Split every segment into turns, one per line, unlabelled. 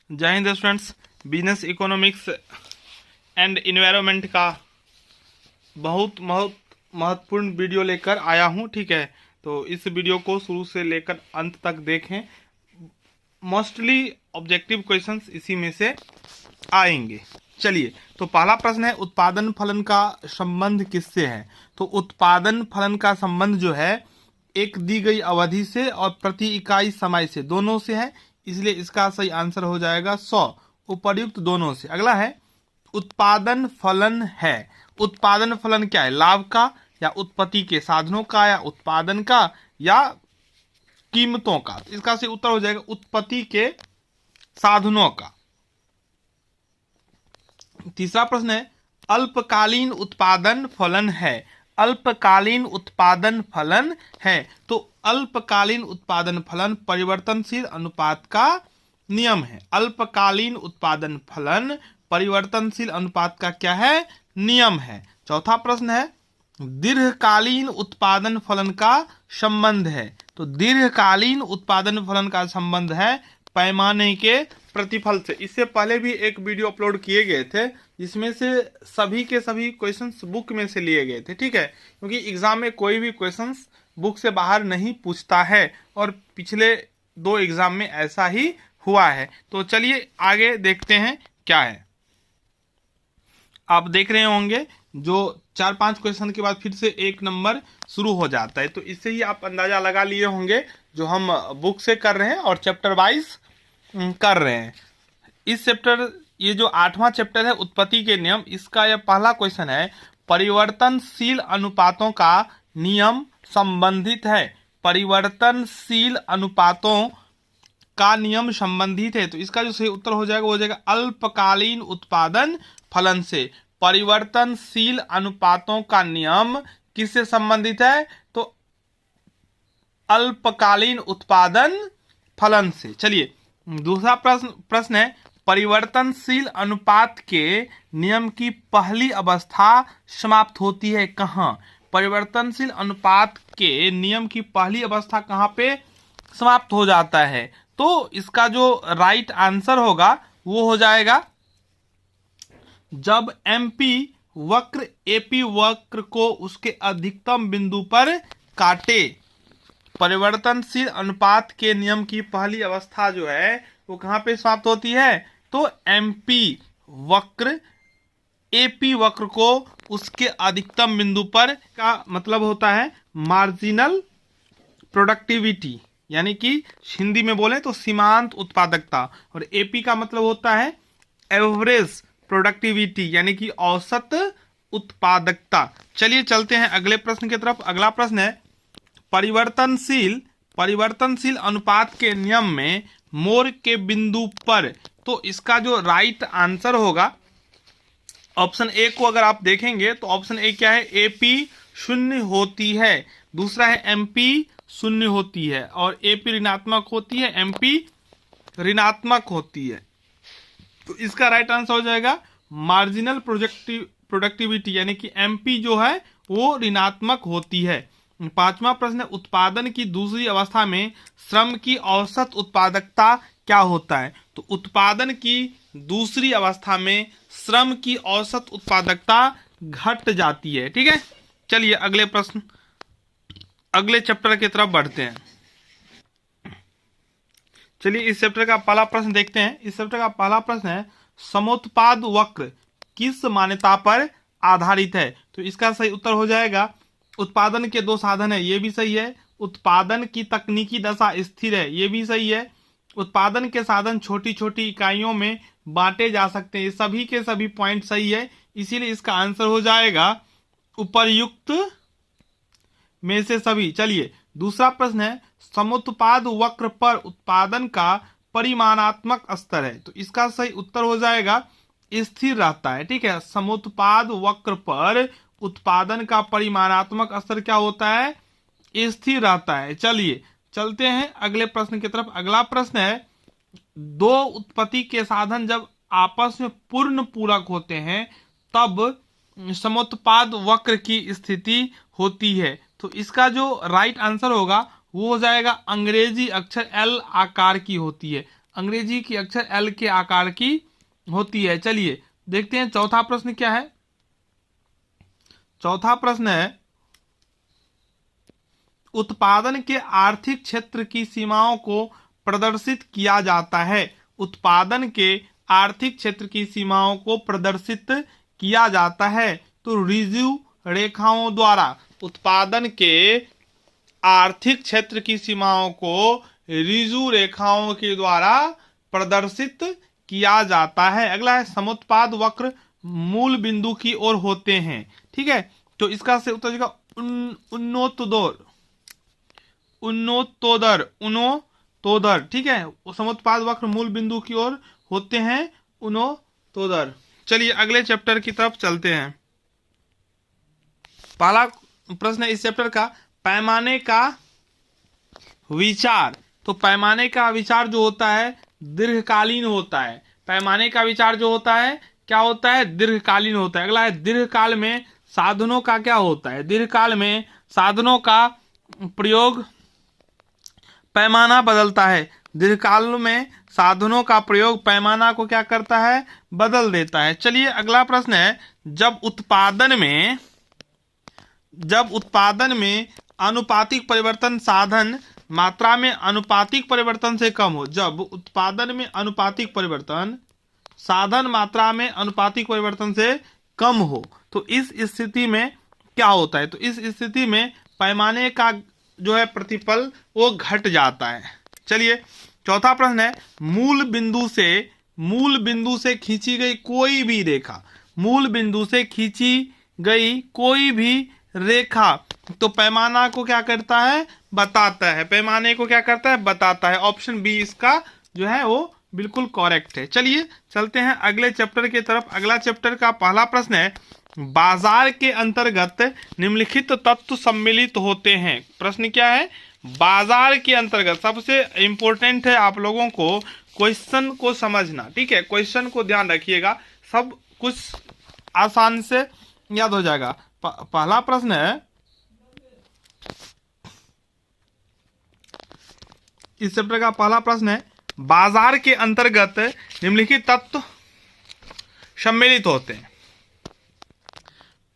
जय Hind students. Business economics and environment का बहुत महत्वपूर्ण वीडियो लेकर आया हूं। ठीक है, तो इस वीडियो को शुरू से लेकर अंत तक देखें। मोस्टली ऑब्जेक्टिव क्वेश्चंस इसी में से आएंगे। चलिए, तो पहला प्रश्न है, उत्पादन फलन का संबंध किससे है? तो उत्पादन फलन का संबंध जो है एक दी गई अवधि से और प्रति इकाई समय से, दोनों से है, इसलिए इसका सही आंसर हो जाएगा 100। उपर्युक्त दोनों से। अगला है, उत्पादन फलन है। उत्पादन फलन क्या है? लाभ का, या उत्पत्ति के साधनों का, या उत्पादन का, या कीमतों का? इसका सही उत्तर हो जाएगा उत्पत्ति के साधनों का। तीसरा प्रश्न है, अल्पकालीन उत्पादन फलन है। अल्पकालीन उत्पादन फलन है। तो अल्पकालीन उत्पादन फलन परिवर्तनशील अनुपात का नियम है। अल्पकालीन उत्पादन फलन परिवर्तनशील अनुपात का क्या है? नियम है। चौथा प्रश्न है, दीर्घकालीन उत्पादन फलन का संबंध है। तो दीर्घकालीन उत्पादन फलन का संबंध है पैमाने के प्रतिफल से। इससे पहले भी एक वीडियो अपलोड किए गए थे जिसमें से सभी के सभी क्वेश्चंस बुक में से लिए गए थे। ठीक है, क्योंकि एग्जाम में कोई भी क्वेश्चंस बुक से बाहर नहीं पूछता है और पिछले 2 एग्जाम में ऐसा ही हुआ है। तो चलिए आगे देखते हैं क्या है। आप देख रहे होंगे जो 4-5 क्वेश्चन के बाद फिर से 1 नंबर शुरू हो जाता है, तो इससे ही आप अंदाजा लगा लिए होंगे जो हम बुक से कर रहे हैं और चैप्टर वाइज कर रहे हैं। इस चैप्टर, ये जो 8वां चैप्टर है उत्पत्ति के नियम, इसका यह पहला क्वेश्चन है, परिवर्तनशील अनुपातों का नियम संबंधित है। परिवर्तनशील अनुपातों का नियम संबंधित है। तो इसका जो सही उत्तर हो जाएगा वो हो जाएगा अल्पकालीन उत्पादन फलन से। परिवर्तनशील अनुपातों का नियम किससे संबंधित है? तो अल्पकालीन उत्पादन फलन से। चलिए, दूसरा प्रश्न है, परिवर्तनशील अनुपात के नियम की पहली अवस्था समाप्त होती है कहाँ? परिवर्तनशील अनुपात के नियम की पहली अवस्था कहाँ पे समाप्त हो जाता है? तो इसका जो राइट आंसर होगा वो हो जाएगा जब एमपी वक्र एपी वक्र को उसके अधिकतम बिंदु पर काटे। परिवर्तनशील अनुपात के नियम की पहली अवस्था जो है वो कहाँ पे समाप्त होती है? तो एमपी वक्र एपी वक्र को उसके अधिकतम बिंदु पर, का मतलब होता है मार्जिनल प्रोडक्टिविटी, यानी कि हिंदी में बोले तो सीमांत उत्पादकता, और एपी का मतलब होता है एवरेज प्रोडक्टिविटी, यानी कि औसत उत्पादकता। चलिए चलते हैं अगले प्रश्न की तरफ। अगला प्रश्न है, परिवर्तनशील अनुपात के नियम में मोड़ के बिंदु पर। तो इसका जो राइट आंसर होगा, ऑप्शन ए को अगर आप देखेंगे तो ऑप्शन ए क्या है? एपी 0 होती है। दूसरा है एमपी 0 होती है, और एपी ऋणात्मक होती है, एमपी ऋणात्मक होती है। तो इसका राइट आंसर हो जाएगा मार्जिनल प्रोडक्टिविटी, यानी कि एमपी जो है वो ऋणात्मक होती है। 5वां प्रश्न है, उत्पादन की दूसरी अवस्था में श्रम की औसत उत्पादकता क्या होता है? तो उत्पादन की दूसरी अवस्था में श्रम की औसत उत्पादकता घट जाती है। ठीक है, चलिए अगले प्रश्न, अगले चैप्टर की तरफ बढ़ते हैं। चलिए इस चैप्टर का पहला प्रश्न देखते हैं। इस चैप्टर का पहला प्रश्न है, समोत्पाद वक्र किस मान्यता पर आधारित है? तो इसका सही उत्तर हो जाएगा उत्पादन के 2 साधन है, ये भी सही है। उत्पादन की तकनीकी दशा स्थिर है, ये भी सही है। उत्पादन के साधन छोटी छोटी इकाइयों में बांटे जा सकते हैं, ये सभी के सभी पॉइंट सही है, इसीलिए इसका आंसर हो जाएगा उपर्युक्त में से सभी। चलिए दूसरा प्रश्न है, समोत्पाद वक्र पर उत्पादन का परिमाणात्मक स्तर है। तो इसका सही उत्तर हो जाएगा स्थिर रहता है। ठीक है, समोत्पाद वक्र पर उत्पादन का परिमाणात्मक स्तर क्या होता है? स्थिर रहता है। चलिए चलते हैं अगले प्रश्न की तरफ। अगला प्रश्न है, 2 उत्पत्ति के साधन जब आपस में पूर्ण पूरक होते हैं तब समोत्पाद वक्र की स्थिति होती है। तो इसका जो राइट आंसर होगा वो हो जाएगा अंग्रेजी अक्षर एल आकार की होती है। अंग्रेजी की अक्षर एल के आकार की होती है। चलिए देखते हैं चौथा प्रश्न क्या है। चौथा प्रश्न है, उत्पादन के आर्थिक क्षेत्र की सीमाओं को प्रदर्शित किया जाता है। उत्पादन के आर्थिक क्षेत्र की सीमाओं को प्रदर्शित किया जाता है तो रिजु रेखाओं द्वारा। उत्पादन के आर्थिक क्षेत्र की सीमाओं को रिजु रेखाओं के द्वारा प्रदर्शित किया जाता है। अगला है, समुत्पाद वक्र मूल बिंदु की ओर होते हैं। ठीक है, तो इसका से उत्तर जाएगा उन्नतोदर। ठीक है, समुत्पाद वक्र मूल बिंदु की ओर होते हैं, उन्नतोदर। चलिए अगले चैप्टर की तरफ चलते हैं। पहला प्रश्न है इस चैप्टर का, पैमाने का विचार। तो पैमाने का विचार जो होता है दीर्घकालीन होता है। पैमाने का विचार जो होता है क्या होता है, दीर्घकालीन होता है। अगला है, दीर्घकाल में साधनों का क्या होता है। दीर्घकाल में साधनों का प्रयोग पैमाना बदलता है। दीर्घकाल में साधनों का प्रयोग पैमाना को क्या करता है, बदल देता है। चलिए अगला प्रश्न है, जब उत्पादन में आनुपातिक परिवर्तन साधन मात्रा में आनुपातिक परिवर्तन से कम हो। जब उत्पादन में आनुपातिक परिवर्तन साधन मात्रा में आनुपातिक परिवर्तन से कम हो तो इस स्थिति में क्या होता है। तो इस स्थिति में पैमाने का जो है प्रतिफल वो घट जाता है। चलिए चौथा प्रश्न है, मूल बिंदु से खींची गई कोई भी रेखा। मूल बिंदु से खींची गई कोई भी रेखा तो पैमाना को क्या करता है, बताता है। पैमाने को क्या करता है, बताता है। ऑप्शन बी इसका जो है वो बिल्कुल करेक्ट है। चलिए चलते हैं अगले चैप्टर की तरफ। अगला चैप्टर का पहला प्रश्न है, बाजार के अंतर्गत निम्नलिखित तत्व सम्मिलित होते हैं। प्रश्न क्या है, बाजार के अंतर्गत। सबसे इंपॉर्टेंट है आप लोगों को क्वेश्चन को समझना। ठीक है, क्वेश्चन को ध्यान रखिएगा, सब कुछ आसान से याद हो जाएगा। पहला प्रश्न है, इस चैप्टर का पहला प्रश्न है, बाजार के अंतर्गत निम्नलिखित तत्व सम्मिलित होते हैं।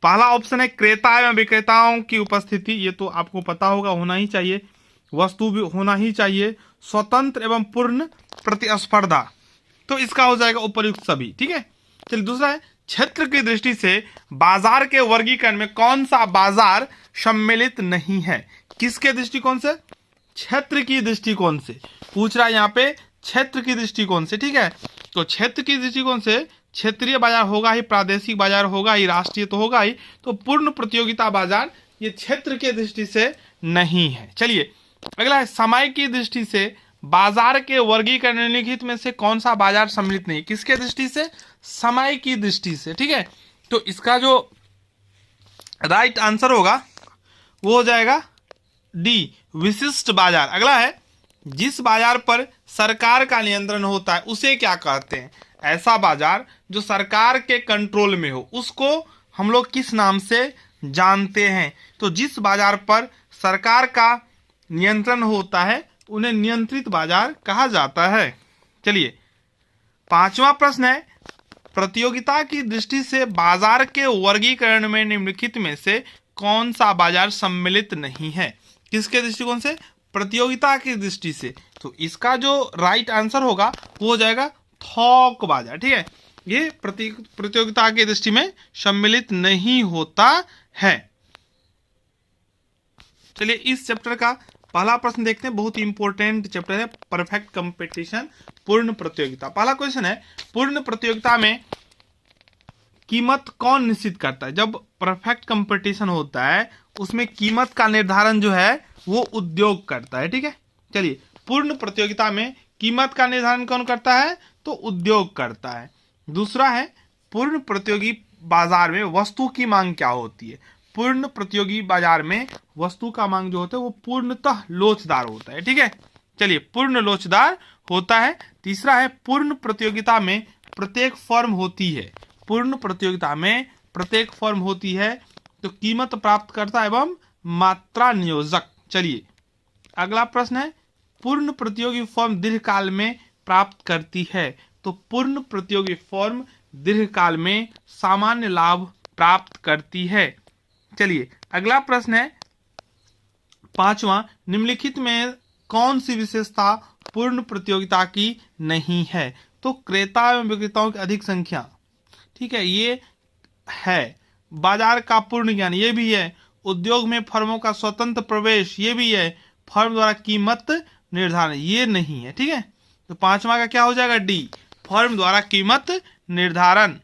पहला ऑप्शन है, क्रेता एवं विक्रेताओं की उपस्थिति। ये तो आपको पता होगा, होना ही चाहिए। वस्तु भी होना ही चाहिए। स्वतंत्र एवं पूर्ण प्रतिस्पर्धा, तो इसका हो जाएगा उपर्युक्त सभी। ठीक है, चलिए दूसरा है, क्षेत्र की दृष्टि से बाजार के वर्गीकरण में कौन सा बाजार सम्मिलित नहीं है। किसके दृष्टिकोण से, क्षेत्र की दृष्टिकोण से पूछ रहा है यहाँ पे, क्षेत्र की दृष्टिकोण से। ठीक है, तो क्षेत्र की दृष्टिकोण से क्षेत्रीय बाजार होगा ही, प्रादेशिक बाजार होगा ही, राष्ट्रीय तो होगा ही। तो पूर्ण प्रतियोगिता बाजार ये क्षेत्र के दृष्टि से नहीं है। चलिए अगला है, समय की दृष्टि से बाजार के वर्गीकरण निम्नलिखित में से कौन सा बाजार सम्मिलित नहीं। किसके दृष्टि से, समय की दृष्टि से। ठीक है, तो इसका जो राइट आंसर होगा वो हो जाएगा डी, विशिष्ट बाजार। अगला है, जिस बाजार पर सरकार का नियंत्रण होता है उसे क्या कहते हैं। ऐसा बाजार जो सरकार के कंट्रोल में हो उसको हम लोग किस नाम से जानते हैं। तो जिस बाजार पर सरकार का नियंत्रण होता है उन्हें नियंत्रित बाजार कहा जाता है। चलिए पांचवा प्रश्न है, प्रतियोगिता की दृष्टि से बाजार के वर्गीकरण में निम्नलिखित में से कौन सा बाजार सम्मिलित नहीं है। किसके दृष्टिकोण से, प्रतियोगिता की दृष्टि से। तो इसका जो राइट आंसर होगा वो हो जाएगा थोक बाजार। ठीक है, ये प्रतियोगिता की दृष्टि में सम्मिलित नहीं होता है। चलिए इस चैप्टर का पहला प्रश्न देखते हैं, बहुत ही इंपॉर्टेंट चैप्टर है, परफेक्ट कंपटीशन, पूर्ण प्रतियोगिता। पहला क्वेश्चन है, पूर्ण प्रतियोगिता में कीमत कौन निश्चित करता है। जब परफेक्ट कंपटीशन होता है उसमें कीमत का निर्धारण जो है वो उद्योग करता है। ठीक है, चलिए पूर्ण प्रतियोगिता में कीमत का निर्धारण कौन करता है, तो उद्योग करता है। दूसरा है, पूर्ण प्रतियोगी बाजार में वस्तु की मांग क्या होती है। पूर्ण प्रतियोगी बाजार में वस्तु का मांग जो होता है वो पूर्णतः लोचदार होता है। ठीक है, चलिए पूर्ण लोचदार होता है। तीसरा है, पूर्ण प्रतियोगिता में प्रत्येक फर्म होती है। पूर्ण प्रतियोगिता में प्रत्येक फर्म होती है तो कीमत प्राप्त करता एवं मात्रा नियोजक। चलिए अगला प्रश्न है, पूर्ण प्रतियोगी फर्म दीर्घकाल में प्राप्त करती है। तो पूर्ण प्रतियोगी फर्म दीर्घकाल में सामान्य लाभ प्राप्त करती है। चलिए अगला प्रश्न है 5वां, निम्नलिखित में कौन सी विशेषता पूर्ण प्रतियोगिता की नहीं है? तो क्रेता एवं विक्रेताओं की अधिक संख्या, ठीक है, ये है। बाजार का पूर्ण ज्ञान, ये भी है। उद्योग में फर्मों का स्वतंत्र प्रवेश, ये भी है। फर्म द्वारा कीमत निर्धारण, ये नहीं है। ठीक है, तो 5वां का क्या हो जाएगा? डी, फर्म द्वारा कीमत निर्धारण।